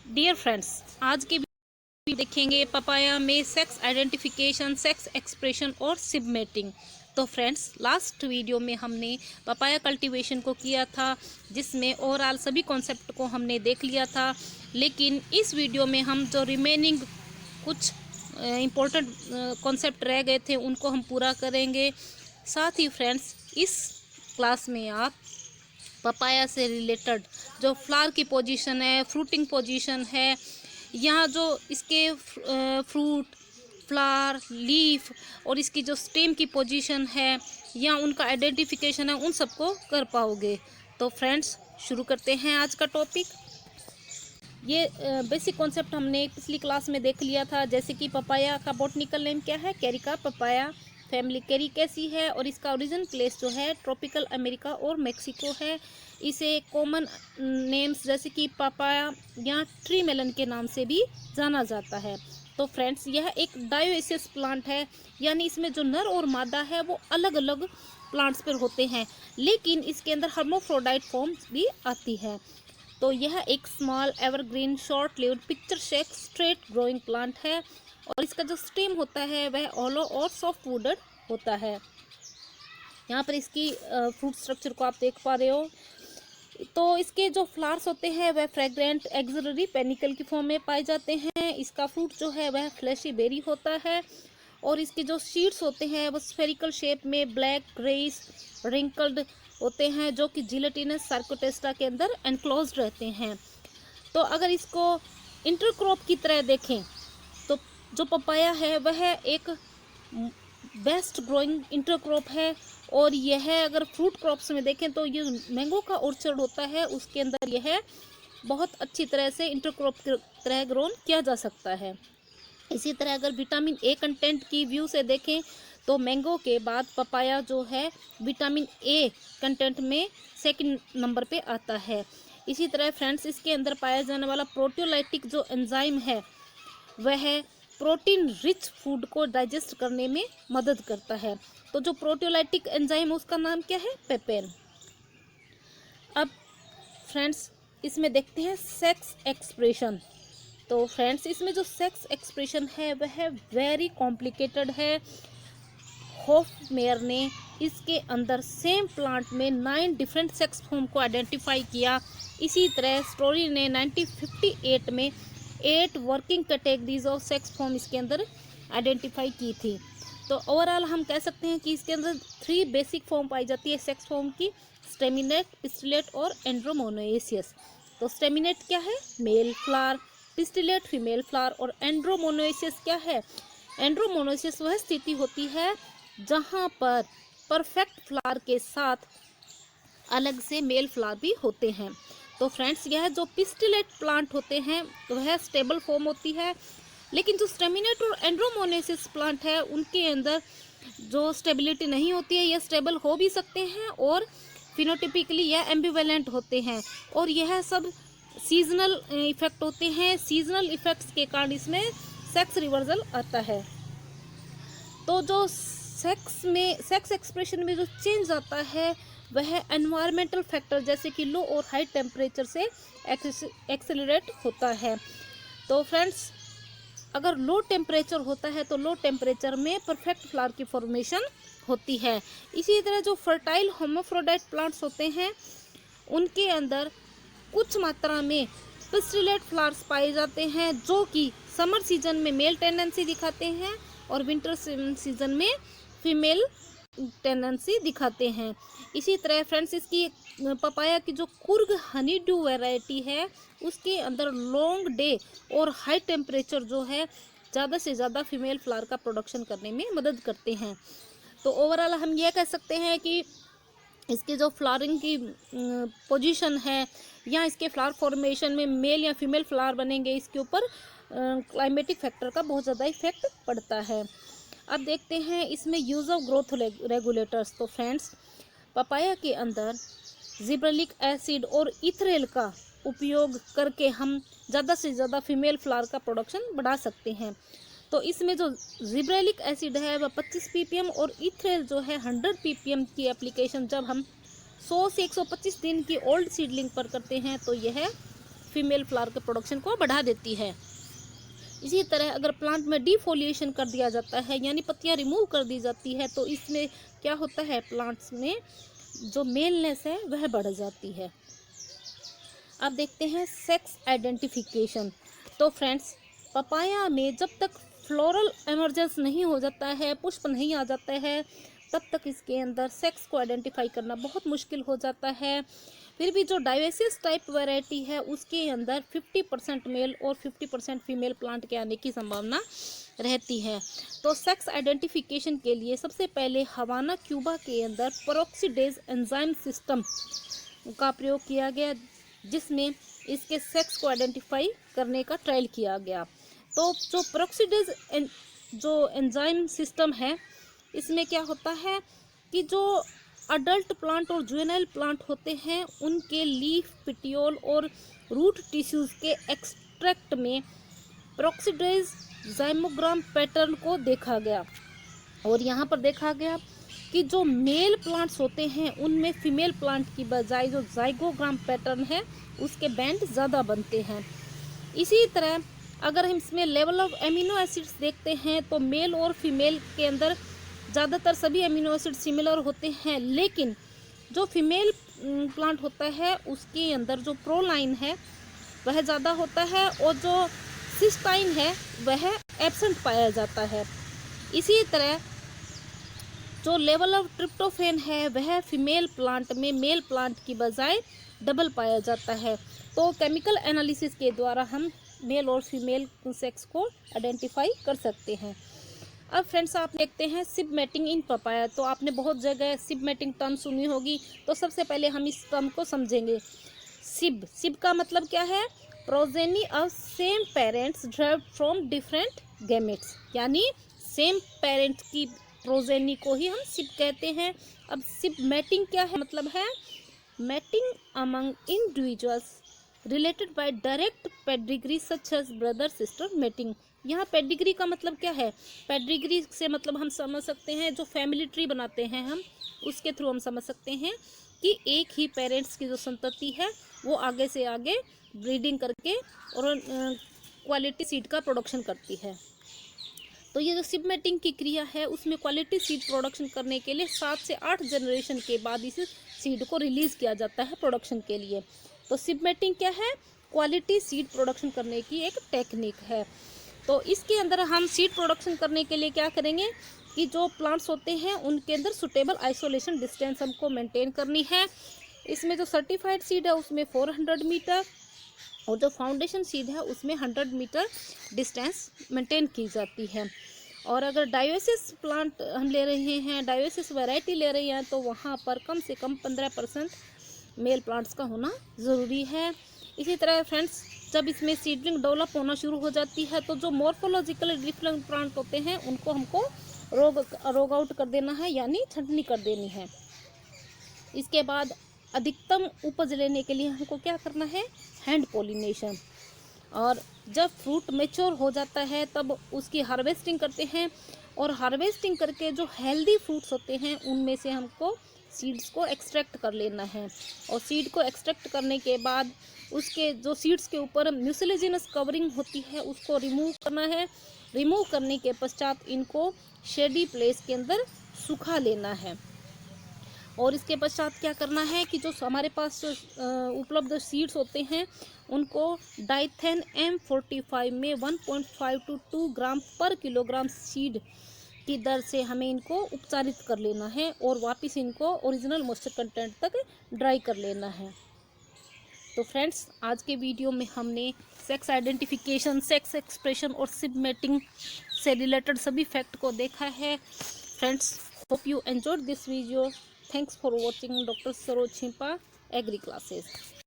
Dear friends, आज के video देखेंगे पपाया में सेक्स आइडेंटिफिकेशन, सेक्स एक्सप्रेशन और सिबमेटिंग। तो फ्रेंड्स, लास्ट वीडियो में हमने पपाया कल्टीवेशन को किया था, जिसमें ओवरऑल सभी कॉन्सेप्ट को हमने देख लिया था। लेकिन इस वीडियो में हम जो रिमेनिंग कुछ इम्पोर्टेंट कॉन्सेप्ट रह गए थे उनको हम पूरा करेंगे। साथ ही फ्रेंड्स, इस क्लास में आप पपाया से रिलेटेड जो फ्लावर की पोजीशन है, फ्रूटिंग पोजीशन है, यहाँ जो इसके फ्रूट, फ्लावर, लीफ और इसकी जो स्टेम की पोजीशन है या उनका आइडेंटिफिकेशन है, उन सबको कर पाओगे। तो फ्रेंड्स, शुरू करते हैं आज का टॉपिक। ये बेसिक कॉन्सेप्ट हमने पिछली क्लास में देख लिया था, जैसे कि पपाया का बॉटनिकल नेम क्या है, कैरिका पपाया। फैमिली कैरिकेसी है और इसका ओरिजिन प्लेस जो है ट्रॉपिकल अमेरिका और मेक्सिको है। इसे कॉमन नेम्स जैसे कि पपाया या ट्री मेलन के नाम से भी जाना जाता है। तो फ्रेंड्स, यह एक डायोइसियस प्लांट है, यानी इसमें जो नर और मादा है वो अलग अलग प्लांट्स पर होते हैं, लेकिन इसके अंदर हर्माफ्रोडाइट फॉर्म भी आती है। तो यह एक small evergreen short lived picture shake straight growing plant है और इसका जो स्टेम होता है वह ऑलो और सॉफ्ट वुडेड होता है। यहाँ पर इसकी फ्रूट स्ट्रक्चर को आप देख पा रहे हो। तो इसके जो फ्लावर्स होते हैं वह फ्रेग्रेंट एक्सिलरी पेनिकल की फॉर्म में पाए जाते हैं। इसका फ्रूट जो है वह फ्लैशी बेरी होता है और इसके जो सीड्स होते हैं वो स्फेरिकल शेप में ब्लैक ग्रेइश रिंकल्ड होते हैं, जो कि जिलेटिनस सार्कोटेस्टा के अंदर एनक्लोज्ड रहते हैं। तो अगर इसको इंटरक्रॉप की तरह देखें तो जो पपाया है वह एक बेस्ट ग्रोइंग इंटरक्रॉप है, और यह अगर फ्रूट क्रॉप्स में देखें तो ये मैंगो का ऑर्चर्ड होता है, उसके अंदर यह बहुत अच्छी तरह से इंटरक्रॉप की तरह ग्रोन किया जा सकता है। इसी तरह अगर विटामिन ए कंटेंट की व्यू से देखें तो मैंगो के बाद पपाया जो है विटामिन ए कंटेंट में सेकंड नंबर पे आता है। इसी तरह फ्रेंड्स, इसके अंदर पाया जाने वाला प्रोटियोलाइटिक जो एंजाइम है वह प्रोटीन रिच फूड को डाइजेस्ट करने में मदद करता है। तो जो प्रोटियोलाइटिक एंजाइम उसका नाम क्या है, पेपेन। अब फ्रेंड्स, इसमें देखते हैं सेक्स एक्सप्रेशन। तो फ्रेंड्स, इसमें जो सेक्स एक्सप्रेशन है वह वेरी कॉम्प्लिकेटेड है। होफमेयर ने इसके अंदर सेम प्लांट में 9 डिफरेंट सेक्स फॉर्म को आइडेंटिफाई किया। इसी तरह स्टोरी ने 1958 में 8 working categories of sex form इसके अंदर आइडेंटिफाई की थी। तो ओवरऑल हम कह सकते हैं कि इसके अंदर 3 बेसिक फॉर्म पाई जाती है सेक्स फॉर्म की, स्टेमिनेट, पिस्टिलेट और एंड्रोमोनोएसियस। तो स्टेमिनेट क्या है, male flower, pistillate female flower और एंड्रोमोनोएसियस क्या है, एंड्रोमोनोएसियस वह स्थिति होती है जहां पर परफेक्ट फ्लावर के साथ अलग से मेल फ्लावर भी होते हैं। तो फ्रेंड्स, यह जो पिस्टिलेट प्लांट होते हैं वह स्टेबल फॉर्म होती है, लेकिन जो स्टेमिनेट और एंड्रोमोनोएसियस प्लांट है उनके अंदर जो स्टेबिलिटी नहीं होती है, यह स्टेबल हो भी सकते हैं और फिनोटिपिकली यह एम्बिवेलेंट होते हैं, और यह सब सीजनल इफेक्ट होते हैं। सीजनल इफेक्ट्स के कारण इसमें सेक्स रिवर्सल आता है। तो जो सेक्स एक्सप्रेशन में जो चेंज आता है वह एनवायरमेंटल फैक्टर जैसे कि लो और हाई टेम्परेचर से एक्सेलरेट होता है। तो फ्रेंड्स, अगर लो टेम्परेचर होता है तो लो टेम्परेचर में परफेक्ट फ्लावर की फॉर्मेशन होती है। इसी तरह जो फर्टाइल होमोफ्रोडाइट प्लांट्स होते हैं उनके अंदर कुछ मात्रा में पिस्टिलेट फ्लावर्स पाए जाते हैं, जो कि समर सीजन में मेल टेंडेंसी दिखाते हैं और विंटर सीजन में फीमेल टेंडेंसी दिखाते हैं। इसी तरह फ्रेंड्स, इसकी पपाया की जो कुर्ग हनी ड्यू वैरायटी है उसके अंदर लॉन्ग डे और हाई टेम्परेचर जो है ज़्यादा से ज़्यादा फीमेल फ्लावर का प्रोडक्शन करने में मदद करते हैं। तो ओवरऑल हम यह कह सकते हैं कि इसके जो फ्लावरिंग की पोजीशन है या इसके फ्लावर फॉर्मेशन में मेल या फीमेल फ्लावर बनेंगे, इसके ऊपर क्लाइमेटिक फैक्टर का बहुत ज़्यादा इफेक्ट पड़ता है। अब देखते हैं इसमें यूज़ ऑफ ग्रोथ रेगुलेटर्स। तो फ्रेंड्स, पपाया के अंदर जिब्रेलिक एसिड और इथरेल का उपयोग करके हम ज़्यादा से ज़्यादा फीमेल फ्लावर का प्रोडक्शन बढ़ा सकते हैं। तो इसमें जो जिब्रेलिक एसिड है वह 25 ppm और इथरेल जो है 100 ppm की एप्लीकेशन जब हम 100 से 125 दिन की ओल्ड सीडलिंग पर करते हैं तो यह फीमेल फ्लावर के प्रोडक्शन को बढ़ा देती है। इसी तरह अगर प्लांट में डिफोलिएशन कर दिया जाता है यानी पत्तियां रिमूव कर दी जाती है तो इसमें क्या होता है, प्लांट्स में जो मेलनेस है वह बढ़ जाती है। अब देखते हैं सेक्स आइडेंटिफिकेशन। तो फ्रेंड्स, पपाया में जब तक फ्लोरल एमर्जेंस नहीं हो जाता है, पुष्प नहीं आ जाता है, तब तक इसके अंदर सेक्स को आइडेंटिफाई करना बहुत मुश्किल हो जाता है। फिर भी जो डायवेसिस टाइप वैरायटी है उसके अंदर 50% मेल और 50% फीमेल प्लांट के आने की संभावना रहती है। तो सेक्स आइडेंटिफिकेशन के लिए सबसे पहले हवाना क्यूबा के अंदर पेरोक्सीडेज एंजाइम सिस्टम का प्रयोग किया गया, जिसमें इसके सेक्स को आइडेंटिफाई करने का ट्रायल किया गया। तो जो पेरोक्सीडेज जो एंजाइम सिस्टम है, इसमें क्या होता है कि जो अडल्ट प्लांट और जुवेनाइल प्लांट होते हैं उनके लीफ, पिटियोल और रूट टिश्यूज के एक्सट्रैक्ट में पेरोक्सीडेज जाइमोग्राम पैटर्न को देखा गया। और यहाँ पर देखा गया कि जो मेल प्लांट्स होते हैं उनमें फीमेल प्लांट की बजाय जो जाइगोग्राम पैटर्न है उसके बैंड ज़्यादा बनते हैं। इसी तरह अगर हम इसमें लेवल ऑफ एमिनो एसिड्स देखते हैं तो मेल और फीमेल के अंदर ज़्यादातर सभी एमिनो एसिड सिमिलर होते हैं, लेकिन जो फीमेल प्लांट होता है उसके अंदर जो प्रोलाइन है वह ज़्यादा होता है और जो सिस्टाइन है वह एब्सेंट पाया जाता है। इसी तरह जो लेवल ऑफ ट्रिप्टोफेन है वह फीमेल प्लांट में मेल प्लांट की बजाय डबल पाया जाता है। तो केमिकल एनालिसिस के द्वारा हम मेल और फीमेल सेक्स को आइडेंटिफाई कर सकते हैं। अब फ्रेंड्स, आप देखते हैं सिब मैटिंग इन पपाया। तो आपने बहुत जगह सिब मैटिंग टर्म सुनी होगी, तो सबसे पहले हम इस टर्म को समझेंगे। सिब का मतलब क्या है? Progeny of same parents derived from different gametes, यानी सेम पेरेंट्स की प्रोजेनी को ही हम सिब कहते हैं। अब सिब मैटिंग क्या है? मतलब है mating among individuals related by direct pedigree such as brother sister mating. यहाँ पेडिग्री का मतलब क्या है? पेडिग्री से मतलब हम समझ सकते हैं जो फैमिली ट्री बनाते हैं हम, उसके थ्रू हम समझ सकते हैं कि एक ही पेरेंट्स की जो संतति है वो आगे से आगे ब्रीडिंग करके और क्वालिटी सीड का प्रोडक्शन करती है। तो ये जो सिब मैटिंग की क्रिया है उसमें क्वालिटी सीड प्रोडक्शन करने के लिए 7 से 8 जनरेशन के बाद इस सीड को रिलीज किया जाता है प्रोडक्शन के लिए। तो सिब मैटिंग क्या है? क्वालिटी सीड प्रोडक्शन करने की एक टेक्निक है। तो इसके अंदर हम सीड प्रोडक्शन करने के लिए क्या करेंगे कि जो प्लांट्स होते हैं उनके अंदर सुटेबल आइसोलेशन डिस्टेंस हमको मेंटेन करनी है। इसमें जो सर्टिफाइड सीड है उसमें 400 मीटर और जो फाउंडेशन सीड है उसमें 100 मीटर डिस्टेंस मेंटेन की जाती है। और अगर डायोसिस प्लांट हम ले रहे हैं, डायोसिस वैरायटी ले रहे हैं, तो वहाँ पर कम से कम 15% मेल प्लांट्स का होना ज़रूरी है। इसी तरह फ्रेंड्स, जब इसमें सीडलिंग डेवलप होना शुरू हो जाती है तो जो मॉर्फोलॉजिकल डिफरेंट प्लांट होते हैं उनको हमको रोग आउट कर देना है, यानी छंटनी कर देनी है। इसके बाद अधिकतम उपज लेने के लिए हमको क्या करना है? Hand pollination. और जब फ्रूट मैच्योर हो जाता है तब उसकी हार्वेस्टिंग करते हैं, और हार्वेस्टिंग करके जो हेल्दी फ्रूट्स होते हैं उनमें से हमको सीड्स को एक्सट्रैक्ट कर लेना है। और सीड को एक्सट्रैक्ट करने के बाद उसके जो सीड्स के ऊपर म्यूसिलेजिनस कवरिंग होती है उसको रिमूव करना है। रिमूव करने के पश्चात इनको शेडी प्लेस के अंदर सुखा लेना है। और इसके पश्चात क्या करना है कि जो हमारे पास उपलब्ध सीड्स होते हैं उनको डाइथेन M45 में 1.5 to 2 ग्राम पर किलोग्राम सीड की दर से हमें इनको उपचारित कर लेना है और वापस इनको ओरिजिनल मॉइस्चर कंटेंट तक ड्राई कर लेना है। तो फ्रेंड्स, आज के वीडियो में हमने सेक्स आइडेंटिफिकेशन, सेक्स एक्सप्रेशन और सिब मैटिंग से रिलेटेड सभी फैक्ट को देखा है। Friends, hope you enjoyed this video. Thanks for watching Dr. Saroj Chimpa Agri Classes.